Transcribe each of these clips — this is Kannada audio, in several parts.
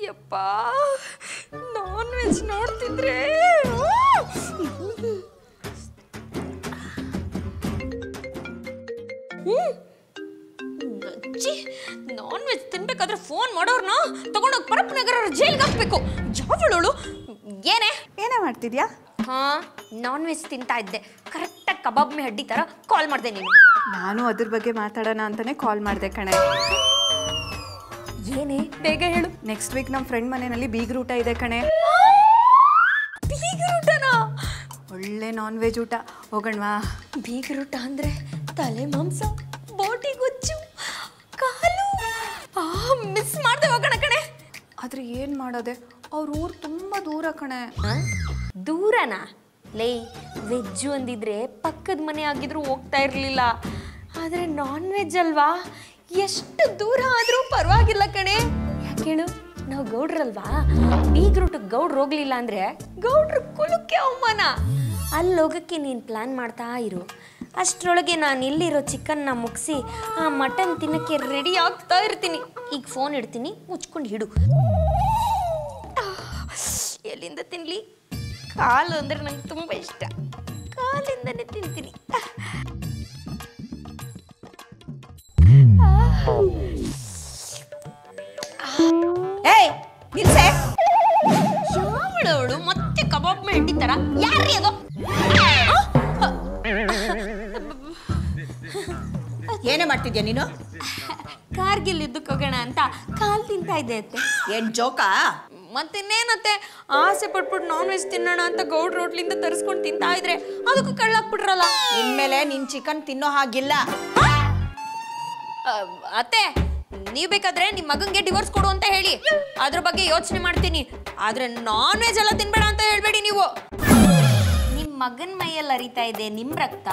ಯಪ್ಪ ನಾನ್ ವೆಜ್ ನೋಡ್ತಿದ್ರೆ ನಾನ್ ವೆಜ್ ತಿನ್ಬೇಕಾದ್ರೆ ಫೋನ್ ಮಾಡೋರ್ನ ತಗೊಂಡೋಗಿ ಪರಪ್ಪನಗರ ಜೈಲ್ಗೆ ಹಾಕ್ಬೇಕು. ಜಾವಳೋಳು ಏನೇ ಮಾಡ್ತಿದ್ಯಾ? ಹಾ, ನಾನ್ ವೆಜ್ ತಿಂತಾ ಇದ್ದೆ. ಕರೆಕ್ಟಾಗಿ ಕಬಾಬ್ ಮೇ ಹಡ್ಡಿ ತರ ಕಾಲ್ ಮಾಡಿದೆ ನೀನು. ನಾನು ಅದ್ರ ಬಗ್ಗೆ ಮಾತಾಡೋಣ ಅಂತಾನೆ ಕಾಲ್ ಮಾಡಿದೆ ಕಣೆ. ಏನೇ ಬೇಗ ಹೇಳು. ನೆಕ್ಸ್ಟ್ ವೀಕ್ ನಮ್ಮ ಫ್ರೆಂಡ್ ಮನೆಯಲ್ಲಿ ಬೀಗ್ರೂಟ ಇದೆ ಕಣೆ. ಬೀಗ್ರೂಟನಾ? ಒಳ್ಳೆ ನಾನ್ ವೆಜ್ ಊಟ, ಹೋಗೋಣವಾ? ಬೀಗ್ರೂಟ ಅಂದ್ರೆ ತಲೆ ಮಾಂಸ, ಬೋಟಿ ಗೊಜ್ಜು, ಕಾಲು. ಮಿಸ್ ಮಾಡ್ದೆ, ಹೋಗೋಣ ಕಣೆ. ಆದ್ರೆ ಏನ್ ಮಾಡೋದೆ, ಅವ್ರ ಊರು ತುಂಬಾ ದೂರ ಕಣೆ. ದೂರನಾ? ಲೇ, ವೆಜ್ಜು ಅಂದಿದ್ರೆ ಪಕ್ಕದ ಮನೆ ಆಗಿದ್ರು ಹೋಗ್ತಾ ಇರ್ಲಿಲ್ಲ. ಆದ್ರೆ ನಾನ್ ವೆಜ್ ಅಲ್ವಾ, ಎಷ್ಟು ದೂರ ಆದ್ರೂ ಪರವಾಗಿಲ್ಲ ಕಣೆ. ಯಾಕೇಳು, ನಾವು ಗೌಡ್ರಲ್ವಾ? ಬೀಗ್ರೂಟಕ್ಕೆ ಗೌಡ್ರು ಹೋಗ್ಲಿಲ್ಲ ಅಂದ್ರೆ ಗೌಡ್ರು ಕುಲಕ್ಕೆ ಅವಮಾನ. ಅಲ್ಲಿ ಹೋಗಕ್ಕೆ ನೀನು ಪ್ಲಾನ್ ಮಾಡ್ತಾ ಇರು. ಅಷ್ಟರೊಳಗೆ ನಾನು ಇಲ್ಲಿರೋ ಚಿಕನ್ನ ಮುಗಿಸಿ ಆ ಮಟನ್ ತಿನ್ನಕ್ಕೆ ರೆಡಿ ಆಗ್ತಾ ಇರ್ತೀನಿ. ಈಗ ಫೋನ್ ಇಡ್ತೀನಿ, ಮುಚ್ಕೊಂಡು ಹಿಡು. ಎಲ್ಲಿಂದ ತಿನ್ಲಿ? ಕಾಲು ಅಂದ್ರೆ ನಂಗೆ ತುಂಬ ಇಷ್ಟ. ಕಾಲಿಂದನೇ ತಿಂತೀನಿ. ಏಯ್ ನಿಲ್ಸೆ. ಯಾವಳವಳು ಮತ್ತೆ ಕಬಾಬ್ ಹಡ್ಡಿ ತರ? ಯಾರ್ರೀ ಅದು? ಏನೇ ಮಾಡ್ತಿದ್ಯಾ ನೀನು? ಕಾರ್ಗಿಲ್ ಯುದ್ಧಕ್ಕೆ ಹೋಗೋಣ ಅಂತ ಕಾಲ್ ತಿಂತಾ ಇದ್ದೆ ಅತ್ತೆ. ಏನ್ ಜೋಕಾ? ಮತ್ತಿನ್ನೇನತ್ತೆ, ಆಸೆ ಪಟ್ಬಿಟ್ಟು ನಾನ್ ವೆಜ್ ತಿನ್ನೋಣ ಅಂತ ಗೌಡ್ ರೋಟ್ಲಿಂದ ತರಿಸ್ಕೊಂಡು ತಿಂತಾ ಇದ್ರೆ ಅದಕ್ಕೂ ಕಳ್ಳಾಕ್ಬಿಟ್ರಲ್ಲ. ಇನ್ಮೇಲೆ ನಿನ್ ಚಿಕನ್ ತಿನ್ನೋ ಹಾಗಿಲ್ಲ. ಅತ್ತೆ, ನೀವ್ ಬೇಕಾದ್ರೆ ನಿಮ್ ಮಗಂಗೆ ಡಿವೋರ್ಸ್ ಕೊಡು ಅಂತ ಹೇಳಿ, ಅದ್ರ ಬಗ್ಗೆ ಯೋಚನೆ ಮಾಡ್ತೀನಿ. ಆದ್ರೆ ನಾನ್ ವೆಜ್ ಎಲ್ಲ ತಿನ್ಬೇಡ ಅಂತ ಹೇಳ್ಬೇಡಿ ನೀವು. ನಿಮ್ ಮಗನ್ ಮೈಯಲ್ಲಿ ಹರಿತಾ ಇದೆ ನಿಮ್ ರಕ್ತ,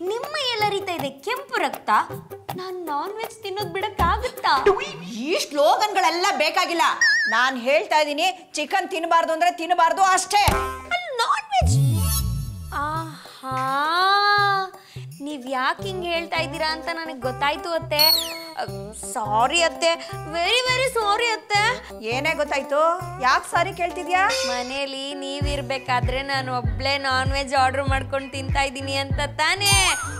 ನಿಮ್ಮ ಮೈಯಲ್ಲಿ ಹರಿತಾ ಇದೆ ಕೆಂಪು ರಕ್ತ. ನಾನ್ ನಾನ್ ವೆಜ್ ತಿನ್ನೋದ್ ಬಿಡಕ್ಕಾಗುತ್ತಾ? ಈ ಸ್ಲೋಗನ್ಗಳೆಲ್ಲ ಬೇಕಾಗಿಲ್ಲ. ನಾನ್ ಹೇಳ್ತಾ ಇದೀನಿ, ಚಿಕನ್ ತಿನ್ನಬಾರ್ದು ಅಂದ್ರೆ ತಿನ್ನಬಾರ್ದು ಅಷ್ಟೇ. Non veg. ಆಹಾ, ನೀವ್ ಯಾಕೆ ಹಿಂಗೆ ಹೇಳ್ತಾ ಇದ್ದೀರಾ ಅಂತ ನನಗೆ ಗೊತ್ತಾಯ್ತು ಅತ್ತೆ. ಸಾರಿ ಅತ್ತೆ, ವೆರಿ ವೆರಿ ಸಾರಿ ಅತ್ತೆ. ಏನೇ ಗೊತ್ತಾಯ್ತು? ಯಾಕೆ ಸಾರಿ ಕೇಳ್ತಿದ್ಯಾ? ಮನೇಲಿ ನೀವಿರ್ಬೇಕಾದ್ರೆ ನಾನು ಒಬ್ಳೆ ನಾನ್ ವೆಜ್ ಆರ್ಡರ್ ಮಾಡ್ಕೊಂಡು ತಿಂತಾ ಇದ್ದೀನಿ ಅಂತ ತಾನೇ.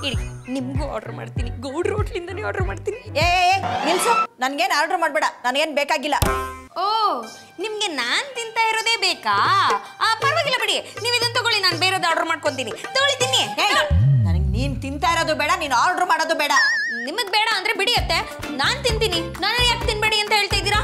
ಇಡಿ, ನಿಮ್ಗೂ ಆರ್ಡರ್ ಮಾಡ್ತೀನಿ, ಗೌಡ್ರ ಹೋಟ್ಲಿಂದನೇ ಆರ್ಡರ್ ಮಾಡ್ತೀನಿ. ಏ ನಿಲ್ಸು, ನನ್ಗೇನು ಆರ್ಡರ್ ಮಾಡ್ಬೇಡ, ನನಗೇನು ಬೇಕಾಗಿಲ್ಲ. ಓ, ನಿಮ್ಗೆ ನಾನ್ ತಿಂತಾ ಇರೋದೇ ಬೇಕಾ? ಪರವಾಗಿಲ್ಲ ಬಿಡಿ, ನೀವು ಇದನ್ನ ತಗೊಳ್ಳಿ, ನಾನು ಬೇರೆದು ಆರ್ಡರ್ ಮಾಡ್ಕೊಂತೀನಿ. ತಗೊಳ್ತೀನಿ. ನನಗೆ ನೀನ್ ತಿಂತಾ ಇರೋದು ಬೇಡ, ನೀನು ಆರ್ಡರ್ ಮಾಡೋದು ಬೇಡ. ನಿಮಗ್ ಬೇಡ ಅಂದ್ರೆ ಬಿಡಿ ಅತ್ತೆ, ನಾನ್ ತಿಂತೀನಿ. ನಾನು ಯಾಕೆ ತಿನ್ಬೇಡಿ ಅಂತ ಹೇಳ್ತಾ ಇದ್ದೀರಾ?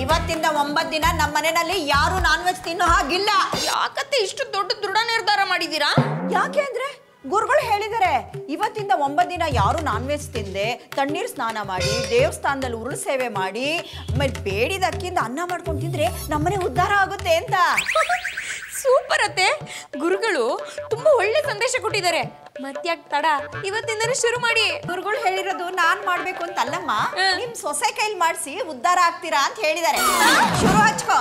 ಇವತ್ತಿಂದ 9 ದಿನ ನಮ್ಮ ಮನೆಯಲ್ಲಿ ಯಾರು ನಾನ್ ವೆಜ್ ತಿನ್ನೋ ಹಾಗಿಲ್ಲ. ಯಾಕತ್ತೆ ಇಷ್ಟು ದೊಡ್ಡ ದೃಢ ನಿರ್ಧಾರ ಮಾಡಿದೀರಾ? ಯಾಕೆ ಅಂದ್ರೆ ಗುರುಗಳು ಹೇಳಿದ್ದಾರೆ, ಇವತ್ತಿಂದ 9 ದಿನ ಯಾರು ನಾನ್ ವೆಜ್ ತಿಂದೆ ತಣ್ಣೀರ್ ಸ್ನಾನ ಮಾಡಿ, ದೇವಸ್ಥಾನದಲ್ಲಿ ಉರುಳು ಸೇವೆ ಮಾಡಿ, ಆಮೇಲೆ ಬೇಡಿದ ಅಕ್ಕಿಯಿಂದ ಅನ್ನ ಮಾಡ್ಕೊಂಡು ತಿಂದ್ರೆ ನಮ್ಮನೆ ಉದ್ಧಾರ ಆಗುತ್ತೆ ಅಂತ. ಸೂಪರ್ ಅತ್ತೆ, ಗುರುಗಳು ತುಂಬಾ ಒಳ್ಳೆ ಸಂದೇಶ ಕೊಟ್ಟಿದ್ದಾರೆ. ಮತ್ಯಾಕ್ ತಡ, ಇವತ್ತಿಂದನೇ ಶುರು ಮಾಡಿ. ಗುರುಗಳು ಹೇಳಿರೋದು ನಾನ್ ಮಾಡ್ಬೇಕು ಅಂತ ಅಲ್ಲಮ್ಮ, ನಿಮ್ ಸೊಸೆ ಕೈಲಿ ಮಾಡಿಸಿ ಉದ್ಧಾರ ಆಗ್ತೀರಾ ಅಂತ ಹೇಳಿದ್ದಾರೆ. ಶುರು ಹಚ್ಕೋ.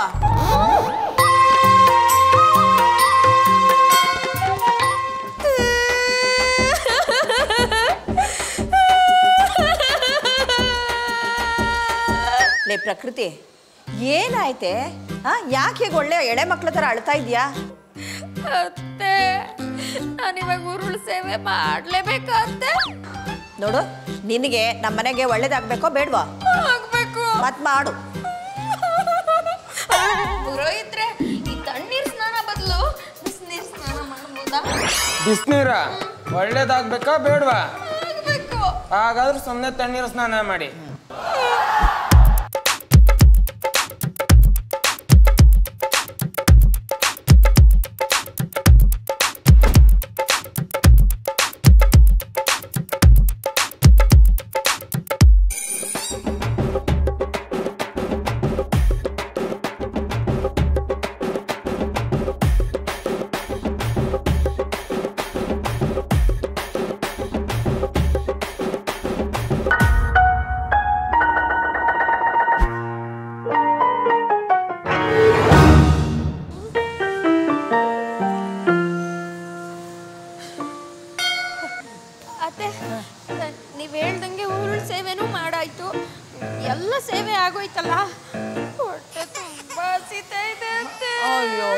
ಲೇ ಪ್ರಕೃತಿ, ಏನಾಯ್ತೆ? ಯಾಕೆ ಹೀಗೆ ಒಳ್ಳೆ ಎಳೆ ಮಕ್ಳ ತರ ಅಳ್ತಾ ಇದ್ಯಾ? ಅತ್ತೆ, ನಾನಿವಾಗ ಉರುಳು ಸೇವೆ ಮಾಡ್ಲೇಬೇಕಾ ಅತ್ತೆ? ನೋಡು, ನಿನಗೆ ನಮ್ಮ ಮನೆಗೆ ಒಳ್ಳೇದಾಗ್ಬೇಕೋ ಬೇಡ್ವಾ? ಆಗ್ಬೇಕು. ಮತ್ ಮಾಡು. ಪುರೋಹಿತ್ರೆ, ಈ ತಣ್ಣೀರ್ ಸ್ನಾನ ಬದಲು ಬಿಸಿನೀರ್ ಸ್ನಾನ ಮಾಡ್ಬೋದಾ? ಬಿಸಿನೀರ ಒಳ್ಳೇದಾಗ್ಬೇಕಾ ಬೇಡ್ವಾ? ಆಗ್ಬೇಕು. ಹಾಗಾದ್ರೆ ಸುಮ್ಮನೆ ತಣ್ಣೀರು ಸ್ನಾನ ಮಾಡಿ. ಅಯ್ಯೋ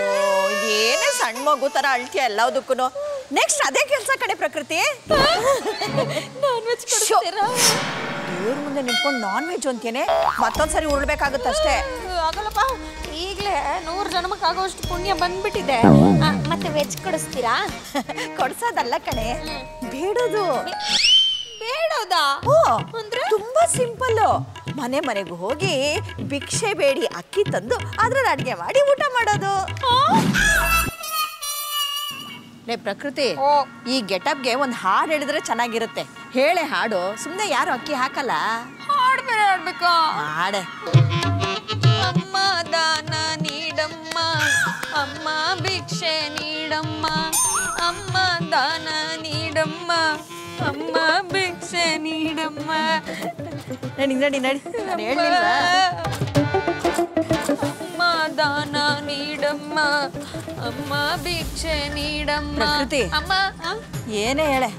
ಏನೇ ಸಣ್ಣ ಮಗು ತರ ಅಳ್ತೀಯ ಎಲ್ಲದಕ್ಕೂ. ನೆಕ್ಸ್ಟ್ ಅದೇ ಕೆಲಸ ಕಡೆ ಪ್ರಕೃತಿ. ದೇವ್ರ ಮುಂದೆ ನಿಂತ್ಕೊಂಡು ನಾನ್ ವೆಜ್ ಅಂತೇನೆ ಮತ್ತೊಂದ್ಸರಿ ಉರುಳ್ಬೇಕಾಗುತ್ತಷ್ಟೇ. ಆಗಲ್ಲಪ್ಪ, ಈಗಲೇ 100 ಜನ್ಮಕ್ಕಾಗೋಷ್ಟು ಪುಣ್ಯ ಬಂದ್ಬಿಟ್ಟಿದೆ. ಮತ್ತೆ ವೆಜ್ ಕೊಡಿಸ್ತೀರಾ? ಕೊಡ್ಸೋದಲ್ಲ ಕಣೆ, ಬೇಡೋದು. ಬೇಡೋದಾ? ಅಂದ್ರೆ ತುಂಬಾ ಸಿಂಪಲ್. ಮನೆ ಮನೆಗೂ ಹೋಗಿ ಭಿಕ್ಷೆ ಬೇಡಿ ಅಕ್ಕಿ ತಂದು ಅದ್ರಲ್ಲಿ ಅಡ್ಗೆ ಮಾಡಿ ಊಟ ಮಾಡೋದು. ಲೇ ಪ್ರಕೃತಿ, ಈ ಗೆಟಪ್ಗೆ ಒಂದು ಹಾಡು ಹೇಳಿದ್ರೆ ಚೆನ್ನಾಗಿರುತ್ತೆ. ಹೇಳೆ ಹಾಡು, ಸುಮ್ಮನೆ ಯಾರು ಅಕ್ಕಿ ಹಾಕಲ್ಲ. ಹಾಡು ಬೇರೆ ಹಾಡ್ಬೇಕಾ? ಹಾಡೆ. ಅಮ್ಮ ದಾನ ನೀಡಮ್ಮ, ಅಮ್ಮ ಭಿಕ್ಷೆ ನೀಡಮ್ಮ, ಅಮ್ಮ ದಾನ ನೀಡಮ್ಮ, ಅಮ್ಮ ಭಿಕ್ಷೆ ನೀಡಮ್ಮ. ನಡಿ ನಡಿ ನಡಿ, ನಾನು ಹೇಳಿಲ್ಲ. ಅಮ್ಮ ದಾನ ನೀಡಮ್ಮ, ಅಮ್ಮ ಭಿಕ್ಷೆ ನೀಡಮ್ಮ. ಪ್ರಕೃತಿ, ಅಮ್ಮ ಏನೇ ಹೇಳೆ,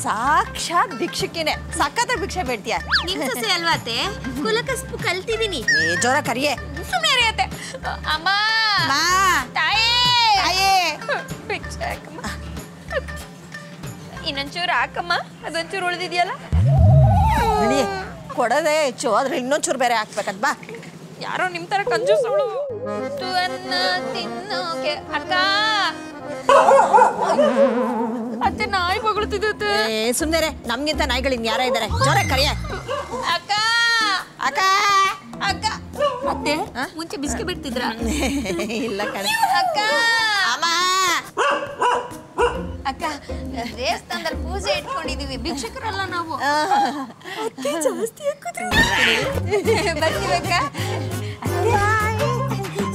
ಸಾಕ್ಷಾತ್ ಭಿಕ್ಷಕಿನೇ. ಸಖತ್ ಭಿಕ್ಷೆ ಬೇಡ್ತೀಯ. ನಿಮ್ ಸೊಸೆ ಅಲ್ವಾತೆ? ಕುಲಕಸ್ಪು ಕಲ್ತಿದೀನಿ. ಜೋರ ಕರಿಯೇ. ಸುಮ್ಮನೆ ಅರಿಯತ್ತೆ. ಅಮ್ಮ ತಾಯಿ ಭಿಕ್ಷೆ ಹಾಕಮ್ಮ. ಇನ್ನೊಂಚೂರು ಹಾಕಮ್ಮ, ಅದೊಂಚೂರು ಉಳಿದಿದ್ಯಲ್ಲ. ನಡಿ, ಕೊಡೋದೇ ಹೆಚ್ಚು, ಆದ್ರೆ ಇನ್ನೊಂಚೂರು ಬೇರೆ ಹಾಕ್ಬೇಕಂತ. ಬಾ, ಯಾರೋ ನಿಮ್ ತರ ಕಂಜೂಸವಳು. ಅನ್ನ ತಿನ್ನೋಕೆ ಅಕ್ಕ. ಅತ್ತೆ ನಾಯಿ ಬಗಳ್ತಿದ್ದತ್ತೆ. ಸುಂದರ, ನಮ್ಗಿಂತ ನಾಯಿಗಳು ಇನ್ ಯಾರ ಇದಾರೆ? ಜೋರ ಕರಿಯ. ಅಕ್ಕ ಅಕ್ಕ ಅಕ್ಕ. ಅತ್ತೆ ಮುಂಚೆ ಬಿಸ್ಕೆ ಬಿಡ್ತಿದ್ರ? ಇಲ್ಲ ಕಣೆ. ಅಕ್ಕ ಅಮ್ಮ. ಅಕ್ಕ, ದೇವಸ್ಥಾನದಲ್ಲಿ ಪೂಜೆ ಇಟ್ಕೊಂಡಿದೀವಿ, ಭಿಕ್ಷಕರಲ್ಲ ನಾವು. ಜಾಸ್ತಿ ಬರ್ತೀವಕ್ಕ.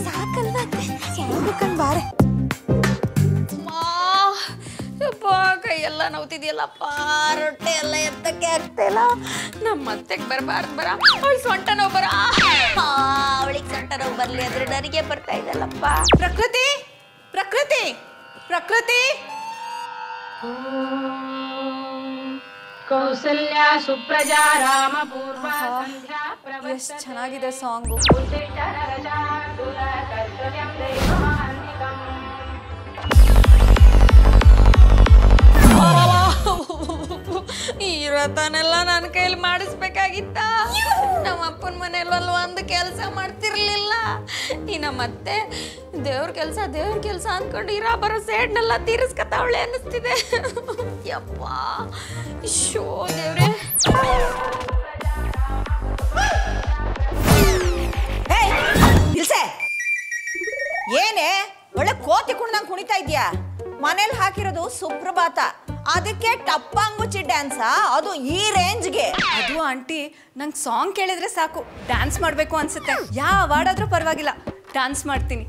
ಸಾಕಲ್ವಾ ಸಾಕಂಡ್ ಬಾರೆ. ಕೈಯೆಲ್ಲ ನೋವ್ತಿದ್ಯಲ್ಲಪ್ಪ, ರೊಟ್ಟೆ ಎಲ್ಲ ಎತ್ತಕ್ಕೆ ಆಗ್ತಿಲ್ಲ. ನಮ್ಮ ಅತ್ತೆಗೆ ಬರಬಾರ್ದು ಬರ, ಅವಳು ಸೊಂಟ ನೋವು ಬರ. ಅವಳಿಗೆ ಸೊಂಟ ನೋವು ಬರ್ಲಿ ಅಂದ್ರೆ ನನಗೆ ಬರ್ತಾ ಇದಲ್ಲಪ್ಪ. ಪ್ರಕೃತಿ ಪ್ರಕೃತಿ ಪ್ರಕೃತಿ. ಕೌಸಲ್ಯ ಸುಪ್ರಜಾ ರಾಮ ಪೂರ್ವ ಸಂಧ್ಯಾ ಪ್ರವರ್ತತೆ. ಎಷ್ಟು ಚೆನ್ನಾಗಿದೆ ಸಾಂಗು. ಈ ವ್ರತನೆಲ್ಲ ನನ್ನ ಕೈಲಿ ಮಾಡಿಸ್ಬೇಕಾಗಿತ್ತ. ನಮ್ಮ ಅಪ್ಪನ ಮನೆಯಲ್ಲೂ ಒಂದು ಕೆಲಸ ಮಾಡ್ತಿರ್ಲಿಲ್ಲ. ಈ ನಮ್ಮತ್ತೆ ದೇವ್ರ ಕೆಲಸ ಅನ್ಕೊಂಡು ಇರ ಬರೋ ಸೇಡ್ನೆಲ್ಲ ತೀರಿಸ್ಕತ್ತಾವಳೆ ಅನ್ನಿಸ್ತಿದೆ. ಯಪ್ಪ, ಶೋ ದೇವ್ರೆ. ಇಲ್ಸೆ, ಏನೇ ಒಳ್ಳೆ ಕೋತಿ ಕುಣ್ದಂಗ್ ಕುಣಿತಾ ಇದ್ಯಾ? ಮನೇಲಿ ಹಾಕಿರೋದು ಸುಪ್ರಭಾತ, ಅದಕ್ಕೆ ಟಪ್ಪಂಗುಚ್ಚಿ ಡ್ಯಾನ್ಸ, ಅದು ಈ ರೇಂಜ್ಗೆ. ಅದು ಆಂಟಿ, ನಂಗೆ ಸಾಂಗ್ ಕೇಳಿದ್ರೆ ಸಾಕು ಡ್ಯಾನ್ಸ್ ಮಾಡಬೇಕು ಅನ್ಸುತ್ತೆ. ಯಾವ ಹಾಡಾದ್ರೂ ಪರವಾಗಿಲ್ಲ, ಡ್ಯಾನ್ಸ್ ಮಾಡ್ತೀನಿ.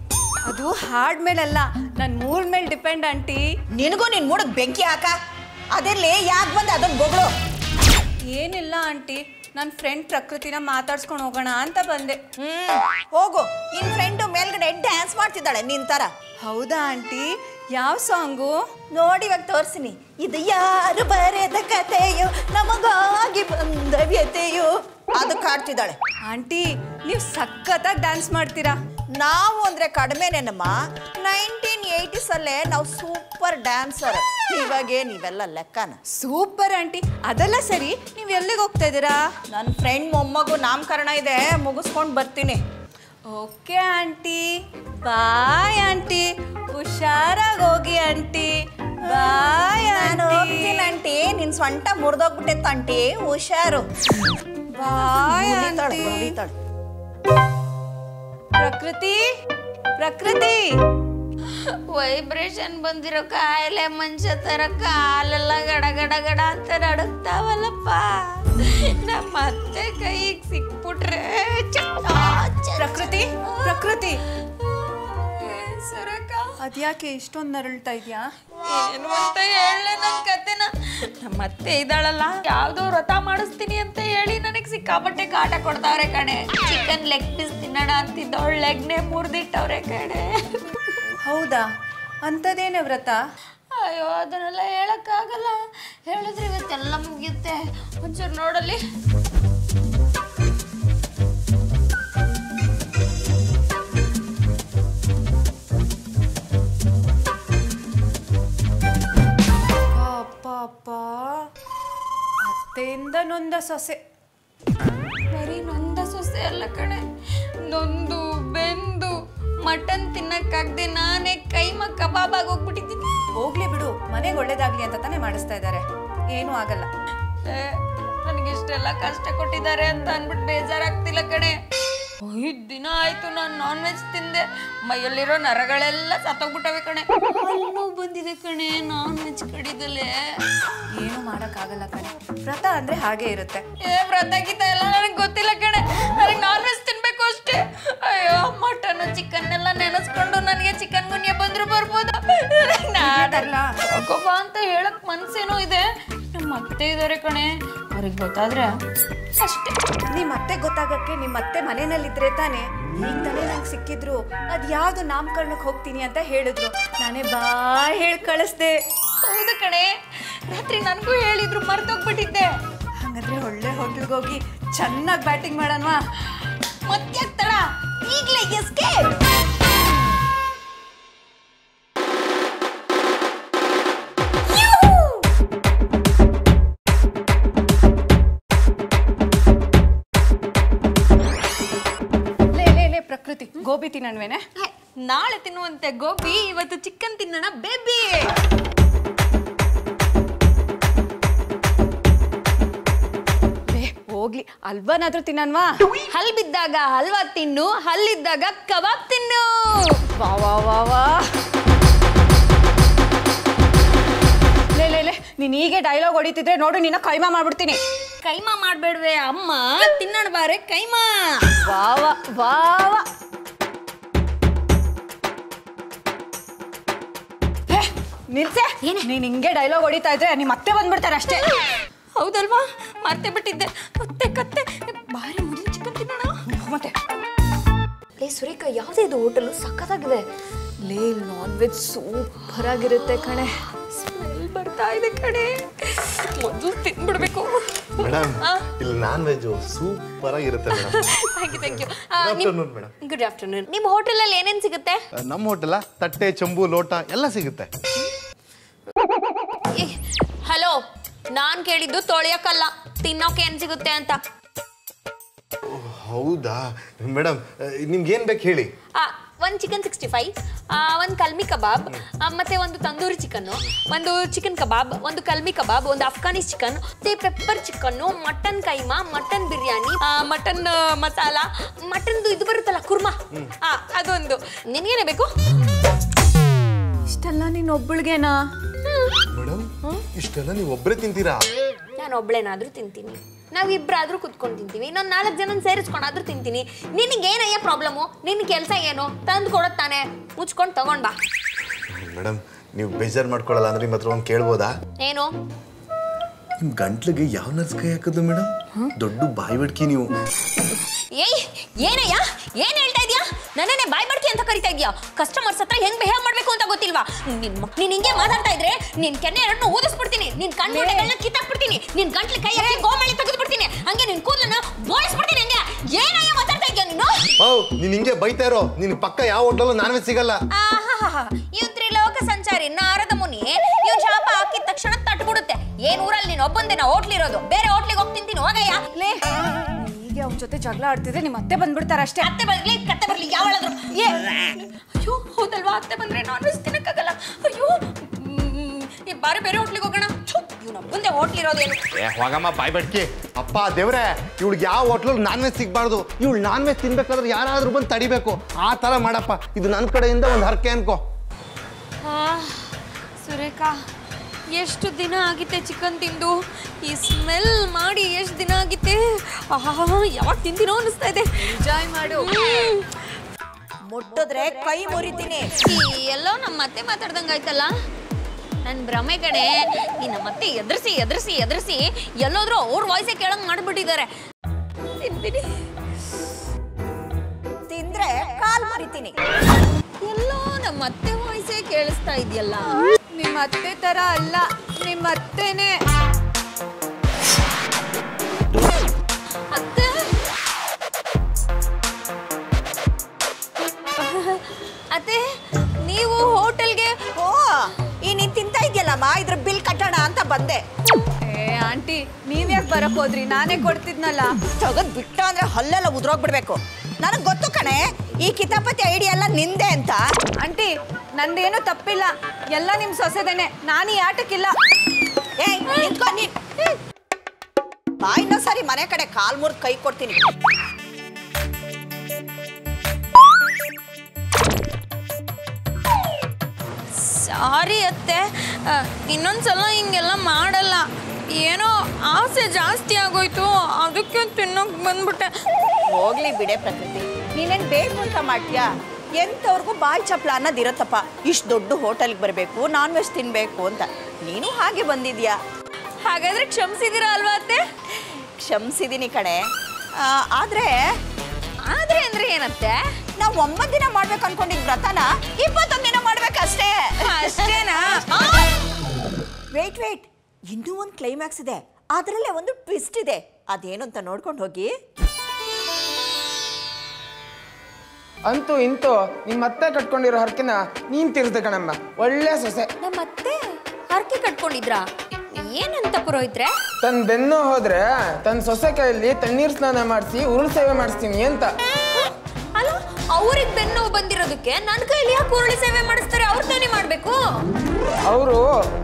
ಅದು ಹಾಡ್ ಮೇಲಲ್ಲ, ನನ್ನ ಮೂಡ್ ಮೇಲೆ ಡಿಪೆಂಡ್ ಆಂಟಿ. ನಿನಗೂ ನಿನ್ ಮೂಡಕ್ ಬೆಂಕಿ ಹಾಕ. ಅದಿರ್ಲಿ, ಯಾಕೆ ಬಂದೆ ಅದನ್ನ ಬೊಗಳು? ಏನಿಲ್ಲ ಆಂಟಿ, ನನ್ನ ಫ್ರೆಂಡ್ ಪ್ರಕೃತಿನ ಮಾತಾಡ್ಸ್ಕೊಂಡು ಹೋಗೋಣ ಅಂತ ಬಂದೆ. ಹೋಗು, ನಿನ್ ಫ್ರೆಂಡು ಮೇಲ್ಗಡೆ ಡ್ಯಾನ್ಸ್ ಮಾಡ್ತಿದ್ದಾಳೆ ನಿನ್ ತರ. ಹೌದಾ ಆಂಟಿ? ಯಾವ ಸಾಂಗು? ನೋಡಿ ಇವಾಗ ತೋರ್ಸಿನಿ. ಇದು ಯಾರು ಬರೆದ ಕಥೆಯೋ, ನಮಗಾಗಿ ಬಂದ ವ್ಯತೆಯೋ, ಅದಕ್ಕೆ ಹಾಡ್ತಿದ್ದಾಳೆ. ಆಂಟಿ, ನೀವು ಸಖತ್ತಾಗಿ ಡ್ಯಾನ್ಸ್ ಮಾಡ್ತೀರಾ. ನಾವು ಅಂದ್ರೆ ಕಡಿಮೆನೇನಮ್ಮ. 1980s ಅಲ್ಲೇ ನಾವು ಸೂಪರ್ ಡ್ಯಾನ್ಸರ್. ಇವಾಗೇ ನೀವೆಲ್ಲ ಲೆಕ್ಕನ. Super aunty. ಅದೆಲ್ಲ ಸರಿ, ನೀವು ಎಲ್ಲಿಗೆ ಹೋಗ್ತಾ ಇದ್ದೀರಾ? ನನ್ನ ಫ್ರೆಂಡ್ ಮೊಮ್ಮಗು ನಾಮಕರಣ ಇದೆ, ಮುಗಿಸ್ಕೊಂಡು ಬರ್ತೀನಿ. Okay aunty, bye aunty. ಹುಷಾರಾಗಿ ಹೋಗಿ ಆಂಟಿ. ಬಾಯ್ ನಾನು ಹೋಗ್ತೀನಿ ಆಂಟಿ. ನಿನ್ ಸೊಂಟ ಮುರಿದೋಗ್ಬಿಟ್ಟೆ ಆಂಟಿ, ಹುಷಾರು. Bye aunty. ಮುರಿತಾಳೆ. ಪ್ರಕೃತಿ ಪ್ರಕೃತಿ. ವೈಬ್ರೇಷನ್ ಬಂದಿರೋ ಕಾಯಿಲೆ ಮನುಷ್ಯ ತರ ಕಾಲೆಲ್ಲ ಗಡ ಗಡ ಗಡ ಅಂತ ನಡುಕ್ತಾವಲ್ಲಪ್ಪ. ನಮ್ಮ ಅತ್ತೆ ಕೈಗೆ ಸಿಕ್ಬಿಟ್ರೆ ಪ್ರಕೃತಿ ಪ್ರಕೃತಿ, ಸುರಕ ಅದ್ಯಾಕೆ ಇಷ್ಟೊಂದು ನರಳ್ತಾ ಇದ್ಯಾ? ಏನು ಅಂತ ಹೇಳಲೆ ನನ್ನ ಕತೆನ. ನಮ್ಮ ಅತ್ತೆ ಇದ್ದಾಳಲ್ಲ, ಯಾವ್ದೋ ವ್ರತ ಮಾಡಿಸ್ತೀನಿ ಅಂತ ಹೇಳಿ ನನಗೆ ಸಿಕ್ಕಾಪಟ್ಟೆ ಕಾಟ ಕೊಡ್ತಾವ್ರೆ ಕಣೆ. ಚಿಕನ್ ಲೆಗ್ ಪೀಸ್ ತಿನ್ನೋಣ ಅಂತಿದ್ದವಳು ಲೆಗ್ನೆ ಮುರಿದಿಟ್ಟವ್ರೆ ಕಣೆ. ಹೌದಾ? ಅಂಥದ್ದೇನೇ ವ್ರತ? ಅಯ್ಯೋ, ಅದನ್ನೆಲ್ಲ ಹೇಳಕ್ಕಾಗಲ್ಲ. ಹೇಳಿದ್ರೆ ಇವತ್ತೆಲ್ಲ ಮುಗಿಯುತ್ತೆ. ಒಂಚೂರು ನೋಡಲಿ. ನೊಂದ ಸೊಸೆ. ಬರೀ ನೊಂದ ಸೊಸೆ ಅಲ್ಲ ಕಣೆ, ನೊಂದು ಬೆಂದು ಮಟನ್ ತಿನ್ನಕ್ಕಾಗ್ದೆ ನಾನೇ ಕೈಮಾ ಕಬಾಬ್ ಆಗಿ ಹೋಗ್ಬಿಟ್ಟಿದ್ದೀನಿ. ಹೋಗ್ಲಿ ಬಿಡು, ಮನೆಗೆ ಒಳ್ಳೇದಾಗ್ಲಿ ಅಂತ ತಾನೇ ಮಾಡಿಸ್ತಾ ಇದ್ದಾರೆ, ಏನೂ ಆಗಲ್ಲ. ನನಗೆ ಇಷ್ಟೆಲ್ಲ ಕಷ್ಟ ಕೊಟ್ಟಿದ್ದಾರೆ ಅಂತ ಅನ್ಬಿಟ್ಟು ಬೇಜಾರಾಗ್ತಿಲ್ಲ ಕಣೆ. 5 ದಿನ ಆಯ್ತು ನಾನು ನಾನ್ ವೆಜ್ ತಿಂದೆ, ಮೈಯಲ್ಲಿರೋ ನರಗಳೆಲ್ಲ ಸತ್ತೋಗ್ಬಿಟ್ಟವೆ ಕಣೆ. ಅಲ್ಲೂ ಬಂದಿದೆ ಕಣೆ ನಾನ್ ವೆಜ್ ಕಡಿದಲೆ. ಏನು ಮಾಡೋಕ್ಕಾಗಲ್ಲ ಕಣೆ, ವ್ರತ ಅಂದ್ರೆ ಹಾಗೆ ಇರುತ್ತೆ. ವ್ರತ ಗೀತ ಎಲ್ಲ ನನಗೆ ಗೊತ್ತಿಲ್ಲ ಕಣೆ, ನನಗೆ ನಾನ್ ವೆಜ್ ತಿನ್ಬೇಕು ಅಷ್ಟೇ. ಅಯ್ಯೋ, ಮಟನ್ ಚಿಕನ್ ಎಲ್ಲ ನೆನೆಸ್ಕೊಂಡು ನನಗೆ ಚಿಕನ್ ಗುನ್ಯ ಬಂದ್ರು ಬರ್ಬೋದ? ಹೋಗೋಬಾ ಅಂತ ಹೇಳಕ್ ಮನ್ಸೇನೋ ಇದೆ. ನಮ್ಮ ಅತ್ತೆ ಇದಾರೆ ಕಣೆ, ಅವ್ರಿಗೆ ಗೊತ್ತಾದ್ರೆ ಅಷ್ಟೇ. ನಿಮ್ಮ ಅತ್ತೆ ಗೊತ್ತಾಗಕ್ಕೆ ನಿಮ್ಮ ಅತ್ತೆ ಮನೆಯಲ್ಲಿದ್ರೆ ತಾನೆ. ಈಗ ತಾನೇ ನಂಗೆ ಸಿಕ್ಕಿದ್ರು, ಅದು ಯಾವ್ದು ನಾಮಕರಣಕ್ಕೆ ಹೋಗ್ತೀನಿ ಅಂತ ಹೇಳಿದ್ರು, ನಾನೇ ಹೇಳಿ ಕಳಿಸ್ದೆ. ಹೌದು ಕಣೆ, ರಾತ್ರಿ ನನಗೂ ಹೇಳಿದ್ರು, ಮರ್ತೋಗ್ಬಿಟ್ಟಿದ್ದೆ. ಹಾಗಾದ್ರೆ ಒಳ್ಳೆ ಹೋಟೆಲ್ಗೆ ಹೋಗಿ ಚೆನ್ನಾಗಿ ಬ್ಯಾಟಿಂಗ್ ಮಾಡೋಣವಾ? ಮತ್ತೆ ತಡ, ಈಗಲೇ ಎಸ್ಕೇಪ್. ಪ್ರಕೃತಿ, ಗೋಬಿ ತಿನ್ನಣ್ವೇನೆ? ನಾಳೆ ತಿನ್ನುವಂತೆ ಗೋಬಿ, ಇವತ್ತು ಚಿಕನ್ ತಿನ್ನೋಣ ಬೇಬಿ. ಹೋಗ್ಲಿ, ಅಲ್ವಾನಾದ್ರೂ ತಿನ್ನನ್ವಾ? ಹಲ್ ಬಿದ್ದಾಗ ಹಲ್ವಾ ತಿನ್ನು, ಹಲ್ಲಿದ್ದಾಗ ಕಬಾಬ್ ತಿನ್ನು. ವಾ ವಾ ವಾ ವಾ. ಲೇ ನೀನ್ ಹೀಗೆ ಡೈಲಾಗ್ ಹೊಡಿತಿದ್ರೆ ನೋಡು, ನಿನ್ನ ಕೈಮಾ ಮಾಡ್ಬಿಡ್ತೀನಿ. ಕೈಮಾ ಮಾಡ್ಬೇಡ್ವೆ ಅಮ್ಮ, ತಿನ್ನೋಣ ಬಾರೆ ಕೈಮಾ. ವಾ ವಾ ವಾ ವಾ. ನಿಲ್ಸೆ, ನೀನ್ ಹಿಂಗೆ ಡೈಲಾಗ್ ಹೊಡಿತಾ ಇದ್ರೆ ನಿಮ್ಮ ಮತ್ತೆ ಬಂದ್ಬಿಡ್ತಾರೆ ಅಷ್ಟೇ. ಹೌದಲ್ವಾ, ಮರ್ತೇ ಬಿಟ್ಟಿದ್ದೆ. ಮತ್ತೆ ಕತ್ತೆ ಬಾರಿ, ಮೊದಲು ಚಿಕನ್ ತಿನ್ನೋಣ. ಮತ್ತೆ ಲೇ ಸುರೇಖಾ, ಯಾವುದೇ ಇದು ಹೋಟೆಲ್ ಸಖತ್ತಾಗಿದೆ. ಲೇ, ನಾನ್ ವೆಜ್ ಸೂಪರ್ ಆಗಿರುತ್ತೆ ಕಣೆ. ಸ್ಮೆಲ್ ಬರ್ತಾ ಇದೆ ಕಣೆ, ಮೊದಲು ತಿನ್ಬಿಡ್ಬೇಕು. ಮೇಡಮ್, ಇಲ್ಲಿ ನಾನ್ ವೆಜ್ ಸೂಪರ್ ಆಗಿರುತ್ತೆ madam. Thank you. Afternoon madam. Good afternoon. ನಿಮ್ಮ ಹೋಟೆಲಲ್ಲಿ ಏನೇನು ಸಿಗುತ್ತೆ? ನಮ್ಮ ಹೋಟೆಲ ತಟ್ಟೆ, ಚಂಬು, ಲೋಟ ಎಲ್ಲ ಸಿಗುತ್ತೆ. ಹಲೋ, ನಾನ್ ಕೇಳಿದ್ದು ತೊಳೆಯೋಕ್ಕಲ್ಲ, ತಿನ್ನೋಕೆ ಏನ್ ಸಿಗುತ್ತೆ ಅಂತ. ಹೌದಾ ಮೇಡಮ್, ನಿಮ್ಗೆ ಏನ್ ಬೇಕು ಹೇಳಿ. ಒಂದು ಚಿಕನ್ 65, ಒಂದು ಕಲ್ಮಿ ಕಬಾಬ್, ಮತ್ತೆ ಒಂದು ತಂದೂರಿ ಚಿಕನ್ನು, ಒಂದು ಚಿಕನ್ ಕಬಾಬ್, ಒಂದು ಕಲ್ಮಿ ಕಬಾಬ್, ಒಂದು ಅಫ್ಘಾನಿಸ್ ಚಿಕನ್, ಮತ್ತೆ pepper chicken, mutton keema, mutton biryani, mutton masala, ಮಟನ್ದು ಇದು ಬರುತ್ತಲ್ಲ ಕುರ್ಮಾ, ಅದೊಂದು. ನಿನ್ಗೇನೆ ಬೇಕು? ಇಷ್ಟೆಲ್ಲ ನೀನ್ ಒಬ್ಬಳಿಗೆನಾ? ಮೇಡಮ್, ಇಷ್ಟೆಲ್ಲ ನೀವು ಒಬ್ಬರೇ ತಿಂತೀರಾ? ನಾನು ಒಬ್ಳೇನಾದ್ರೂ ತಿಂತೀನಿ, ನಾವಿಬ್ರಾದ್ರೂ ಕುತ್ಕೊಂಡು ತಿಂತೀವಿ, ಇನ್ನೊಂದು 4 ಜನ ಸೇರಿಸ್ಕೊಂಡಾದ್ರೂ ತಿಂತೀನಿ. ನಿನಗೇನಯ್ಯ ಪ್ರಾಬ್ಲಮ್ಮು? ನಿನ್ನ ಕೆಲಸ ಏನು? ತಂದು ಕೊಡೋದು ತಾನೆ, ಮುಚ್ಕೊಂಡು ತಗೊಂಡ್ ಬಾ. ಮೇಡಮ್, ನೀವು ಬೇಜಾರು ಮಾಡ್ಕೊಳ್ಳಲ್ಲ ಅಂದ್ರೆ ನಿಮ್ಮ ಹತ್ರ ಒಂದು ಕೇಳ್ಬೋದಾ? ಏನು? ನಿಮ್ಮ ಗಂಟ್ಲಿಗೆ ಯಾವ ನರ್ಸ್ ಕೈ ಹಾಕಿದ್ದು ಮೇಡಮ್? ದೊಡ್ಡ ಬಾಯಿ ಬಡ್ಕಿ ನೀವು. ಏಯ್, ಏನಯ್ಯ, ಏನ್ ಹೇಳ್ತಾ ಇದೀಯಾ? ನನ್ನನ್ನೇ ಬಾಯ್ ಬಡ್ಕಿ ಅಂತ ಕರಿತಾ ಇದೀಯಾ? ಕಸ್ಟಮರ್ಸ್ ಹತ್ರ ಹೆಂಗ್ ಬಿಹೇವ್ ಮಾಡ್ಬೇಕು ಅಂತ ಗೊತ್ತಿಲ್ವಾ? ನೀನ್ ಹಿಂಗೆ ಮಾತಾಡ್ತಾ ಇದ್ರೆ ನಿನ್ ಕೆನ್ನೆ ಎರಡನ್ನೂ ಊದಿಸ್ಬಿಡ್ತೀನಿ, ನಿನ್ ಕಣ್ಣುಗಳನ್ನ ಕಿತ್ತಾಕ್ಬಿಡ್ತೀನಿ, ನಿನ್ ಗಂಟ್ಲು ಕೈ ಹಾಕಿ ಗೋಮಳಿ ತೆಗೆದ್ಬಿಡ್ತೀನಿ, ಹಂಗೆ ನಿನ್ ಕೂದಲನ್ನ ಬೋಳಿಸ್ಬಿಡ್ತೀನಿ. ಹಂಗೆ ಏನಯ್ಯ ಮಾತಾಡ್ತಾ ಇದೀಯ ನೀನು? ನೀನ್ ಹಿಂಗೆ ಬೈತಾ ಇರೋ, ನಿನ್ ಪಕ್ಕ ಯಾವ ಹೋಟೆಲ್ ನಾನ್ ವೆಜ್ ಸಿಗಲ್ಲ. ಇವ್ ತ್ರಿಲೋಕ ಸಂಚಾರಿ ನಾರದ ಮುನಿ, ಇವ್ ಶಾಪ ಹಾಕಿದ ತಕ್ಷಣ ತಟ್ಬಿಡುತ್ತೆ. ಏನ್ ಊರಲ್ಲಿ ನೀನ್ ಒಬ್ಬಂದೇನ ಹೋಟ್ಲ್ ಇರೋದು? ಬೇರೆ ಹೋಟ್ಲಿಗೆ ಹೋಗಿ ತಿಂತೀನಿ, ಹೋಗಯ್ಯ. ಹೀಗೆ ಅವ್ನ ಜೊತೆ ಜಗಳ ಆಡ್ತಿದ್ರೆ ನಿಮ್ಮ ಅತ್ತೆ ಬಂದ್ಬಿಡ್ತಾರ ಅಷ್ಟೇ. ಅತ್ತೆ ಬರ್ಲಿ ಕತ್ತೆ ಬರ್ಲಿ ಯಾವಳಾದ್ರು. ಅಯ್ಯೋ ಹೌದಲ್ವಾ, ಅತ್ತೆ ಬಂದ್ರೆ ನಾನ್ ವೆಜ್ ತಿನ್ನಕ್ಕಾಗಲ್ಲ. ಅಯ್ಯೋ, ಬಾರಿ ಬೇರೆ ಹೋಟ್ಲಿಗೆ ಹೋಗೋಣ. ಇವ್ನ ಮುಂದೆ ಹೋಟ್ಲ್ ಇರೋದೇನು? ಹೋಗಮ್ಮ ಬಾಯ್ ಬಡ್ಕಿ. ಅಪ್ಪ ದೇವ್ರೆ, ಇವಳಿಗೆ ಯಾವ ಹೋಟ್ಲಲ್ಲಿ ನಾನ್ ವೆಜ್ ಸಿಗ್ಬಾರ್ದು. ಇವಳು ನಾನ್ ವೆಜ್ ತಿನ್ಬೇಕಾದ್ರೆ ಯಾರಾದ್ರೂ ಬಂದು ತಡಿಬೇಕು. ಆ ತರ ಮಾಡಪ್ಪ, ಇದು ನನ್ನ ಕಡೆಯಿಂದ ಒಂದು ಹರಕೆ ಅನ್ಕೋ. ಸುರೇಖಾ, ಎಷ್ಟು ದಿನ ಆಗಿತ್ತೆ ಚಿಕನ್ ತಿಂದು? ಈ ಸ್ಮೆಲ್ ಮಾಡಿ ಎಷ್ಟು ದಿನ ಆಗಿತ್ತೆ? ಯಾವಾಗ ತಿಂದಿನೋ ಅನಿಸ್ತಾ ಇದೆ. ಎಂಜಾಯ್ ಮಾಡು. ಮುಟ್ಟಿದ್ರೆ ಕೈ ಮುರಿತೀನಿ. ಎಲ್ಲೋ ನಮ್ಮ ಅತ್ತೆ ಮಾತಾಡ್ದಂಗೆ ಆಯ್ತಲ್ಲ. ನನ್ನ ಭ್ರಮೆ ಕಡೆ, ಈ ನಮ್ಮ ಅತ್ತೆ ಎದುರಿಸಿ ಎದುರಿಸಿ ಎದುರಿಸಿ ಎಲ್ಲೋದ್ರೂ ಅವ್ರ ವಾಯ್ಸೇ ಕೇಳಂಗ್ ಮಾಡ್ಬಿಟ್ಟಿದ್ದಾರೆ. ತಿಂತೀನಿ, ತಿಂದ್ರೆ ಕಾಲ್ ಮುರಿತೀನಿ. ಎಲ್ಲೋ ನಮ್ಮ ಅತ್ತೆ ವಾಯ್ಸೇ ಕೇಳಿಸ್ತಾ ಇದೆಯಲ್ಲ. ನಿಮ್ಮ ಅತ್ತೆ ತರ ಅಲ್ಲ, ನಿಮ್ಮ ಅತ್ತೆನೇ. ಅತ್ತೆ, ಅತ್ತೆ ನೀವು ಹೋಟೆಲ್ಗೆ? ಓ, ಈ ನೀನ್ ತಿಂತಾ ಇದೆಯಲ್ಲಮ್ಮ, ಇದ್ರ ಬಿಲ್ ಕಟ್ಟೋಣ ಅಂತ ಬಂದೆ. ಆಂಟಿ ನೀವ್ಯಾಕೆ ಬರಕ್ ಹೋದ್ರಿ? ನಾನೇ ಕೊಡ್ತಿದ್ನಲ್ಲ. ತಗದ್ ಬಿಟ್ಟ ಅಂದ್ರೆ ಹಲ್ಲೆಲ್ಲ ಉದ್ರೋಗ್ಬಿಡ್ಬೇಕು. ನನಗೆ ಗೊತ್ತು ಕಣೆ ಈ ಕಿತಾಪತಿ ಐಡಿಯಾ ಎಲ್ಲ ನಿಂದೆ ಅಂತ. ಆಂಟಿ ನಂದೇನು ತಪ್ಪಿಲ್ಲ, ಎಲ್ಲ ನಿಮ್ ಸೊಸೆದೇನೆ. ನಾನು ಈ ಆಟಕ್ಕಿಲ್ಲ. ಏಯ್ ನಿಂತ್ಕೊ ನೀನ್. ಬಾ ಇನ್ನೊಂದ್ಸರಿ ಮನೆ ಕಡೆ ಕಾಲ್ ಮುರ್ದು ಕೈ ಕೊಡ್ತೀನಿ. ಸಾರಿ ಅತ್ತೆ, ಇನ್ನೊಂದ್ಸಲ ಹಿಂಗೆಲ್ಲ ಮಾಡಲ್ಲ. ಏನೋ ಆಸೆ ಜಾಸ್ತಿ ಆಗೋಯ್ತು, ಅದಕ್ಕೆ ತಿನ್ನೋಕೆ ಬಂದ್ಬಿಟ್ಟೆ. ಹೋಗ್ಲಿ ಬಿಡೆ ಪ್ರಕೃತಿ, ನೀನೇನ್ ಬೇಕು ಅಂತ ಮಾಡ್ತೀಯಾ? ಎಂತವ್ರಿಗೂ ಬಾಯಿ ಚಪ್ಲ ಅನ್ನೋದಿರತ್ತಪ್ಪ. ಇಷ್ಟು ದೊಡ್ಡ ಹೋಟೆಲ್ಗೆ ಬರಬೇಕು, ನಾನ್ ವೆಜ್ ತಿನ್ಬೇಕು ಅಂತ. ನೀನು ಹಾಗೆ ಬಂದಿದ್ಯಾ. ಹಾಗಾದ್ರೆ ಕ್ಷಮಿಸಿದಿರಾ ಅಲ್ವಾ ಅತ್ತೆ? ಕ್ಷಮಿಸಿದೀನಿ ಕಣೆ. ಆದ್ರೆ ಅಂದ್ರೆ ಏನತ್ತೆ? ನಾವು 9 ದಿನ ಮಾಡ್ಬೇಕು ಅನ್ಕೊಂಡಿದ್ ವ್ರತನ 21 ದಿನ ಮಾಡ್ಬೇಕಷ್ಟೇ. ಅಷ್ಟೇನಾ? ವೇಟ್ ಇನ್ನೂ ಒಂದು ಕ್ಲೈಮ್ಯಾಕ್ಸ್ ಇದೆ. ಅದರಲ್ಲೇ ಒಂದು ಟ್ವಿಸ್ಟ್ ಇದೆ. ಅದೇನು ಅಂತ ನೋಡ್ಕೊಂಡು ಹೋಗಿ. ಅಂತೂ ಇಂತೂ ನಿಮ್ಮ ಅತ್ತೆ ಕಟ್ಕೊಂಡಿರೋ ಹರಕೆನ ನೀನ್ ತೀರ್ಸ್ದೆ ಕಣಮ್ಮ. ಒಳ್ಳೆ ಸೊಸೆ. ನಮ್ಮತ್ತೆ ಹರಕೆ ಕಟ್ಕೊಂಡಿದ್ರಾ? ಏನಂತ ಪುರೋಹಿತ್ರೆ? ತನ್ನ ಬೆನ್ನು ಹೋದ್ರೆ ತನ್ನ ಸೊಸೆ ಕೈಯಲ್ಲಿ ತಣ್ಣೀರ್ ಸ್ನಾನ ಮಾಡಿಸಿ ಉರುಳು ಸೇವೆ ಮಾಡಿಸ್ತೀನಿ ಅಂತ. ಅಲ್ಲ, ಅವ್ರಿಗೆ ಬೆನ್ನು ಬಂದಿರೋದಕ್ಕೆ ನನ್ನ ಕೈಯಲ್ಲಿ ಯಾಕೆ ಉರುಳು ಸೇವೆ ಮಾಡಿಸ್ತಾರೆ? ಅವ್ರ ತಾನೇ ಮಾಡ್ಬೇಕು. ಅವರು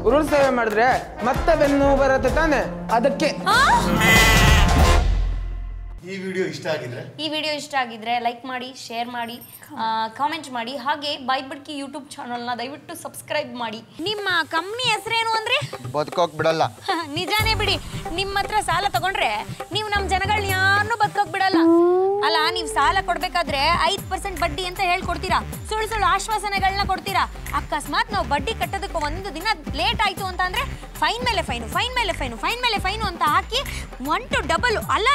ಉರುಳು ಸೇವೆ ಮಾಡಿದ್ರೆ ಮತ್ತೆ ಬೆನ್ನು ಬರುತ್ತೆ ತಾನೆ, ಅದಕ್ಕೆ. ಈ ವಿಡಿಯೋ ಇಷ್ಟ ಆಗಿದ್ರೆ ಲೈಕ್ ಮಾಡಿ, ಶೇರ್ ಮಾಡಿ, ಕಾಮೆಂಟ್ ಮಾಡಿ. ಹಾಗೆ ಬಾಯ್ ಬಿಡ್ಕಿ ಯೂಟ್ಯೂಬ್ ಚಾನಲ್ನ ದಯವಿಟ್ಟು ಸಬ್ಸ್ಕ್ರೈಬ್ ಮಾಡಿ. ನಿಮ್ಮ ಕಂಪ್ನಿ ಹೆಸರೇನು ಅಂದ್ರೆ? ಬದುಕೋಕ್ ಬಿಡಲ್ಲ. ನಿಜಾನೇ ಬಿಡಿ. ನಿಮ್ಮ ಹತ್ರ ಸಾಲ ತಗೊಂಡ್ರೆ ನೀವು ನಮ್ಮ ಜನಗಳನ್ನ ಯಾರನ್ನೂ ಬದುಕೋಕ್ ಬಿಡಲ್ಲ. ಅಲ್ಲ, ನೀವು ಸಾಲ ಕೊಡ್ಬೇಕಾದ್ರೆ 5% ಬಡ್ಡಿ ಅಂತ ಹೇಳ್ಕೊಡ್ತೀರಾ, ಸುಳ್ಳು ಆಶ್ವಾಸನೆಗಳನ್ನ ಕೊಡ್ತೀರಾ. ಅಕಸ್ಮಾತ್ ನಾವು ಬಡ್ಡಿ ಕಟ್ಟೋದಕ್ಕೆ 1 ದಿನ ಲೇಟ್ ಆಯ್ತು ಅಂತ ಅಂದ್ರೆ ಫೈನ್ ಮೇಲೆ ಫೈನು ಅಂತ ಹಾಕಿ 1 to 2 ಅಲ್ಲ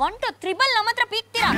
1 to 3 ನಮ್ಮ ಹತ್ರ ಪೀಕ್ತೀರಾ.